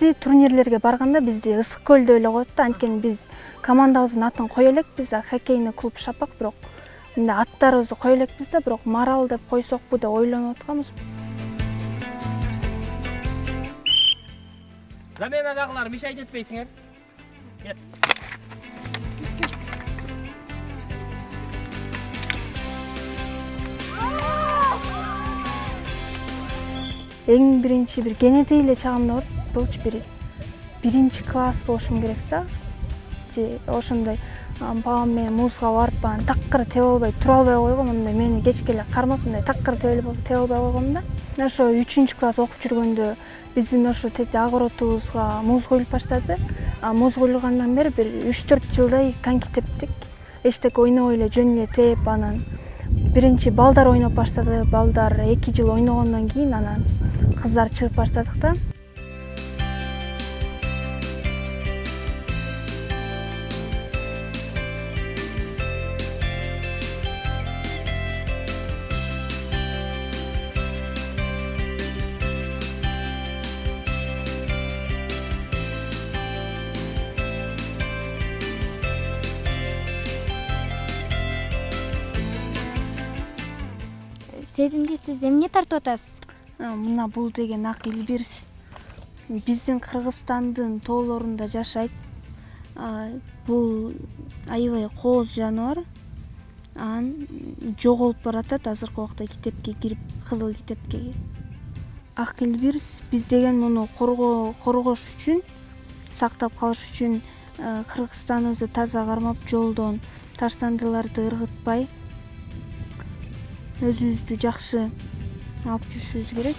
негизи турнирлерге барганда бизди Ысык көл деп эле коет да. Анткени биз командабыздын атын кое элекпиз, хоккейный клуб Шапак, бирок мындай аттарыбызды кое элекпиз да, бирок Марал деп койсокпу деп ойлонуп атканбыз. Заменадагылар мешайт этпейсиңер. Кет. Эң биринчи бир кенетей эле чагымда болчу, биринчи класс болушум керек да. Же ошондой бабам менен музга барып анан такыр тебе албай тура албай койгом, мындай мени кечке эле кармап мындай такыр тебе албай койгом да. Ошо 3 класс окуп жүргөндө биздин ошо тете огородубузга муз коюлуп баштады. Муз коюлгандан бери бир 3-4 жылдай коньки тептик. Эчтеке ойнобой эле жөн эле теп, анан биринчи балдар ойноп баштады. Балдар 2 жыл ойногондон кийин анан кыздар чыгып баштадык да. Сезимди сиз эмне тартып атасыз? Мына бул деген ак илбирс биздин Кыргызстандын тоолорунда жашайт. Бул аябай кооз жаныбар. Анан жоголуп баратат азыркы убакта китепке кирип, кызыл китепке кирип. Ак илбирс биз деген муну коргош үчүн, сактап калыш үчүн Кыргызстаныбызды таза кармап, жолдон таштандыларды ыргытпай өзүбүздү жакшы алып жүрүшүбүз керек.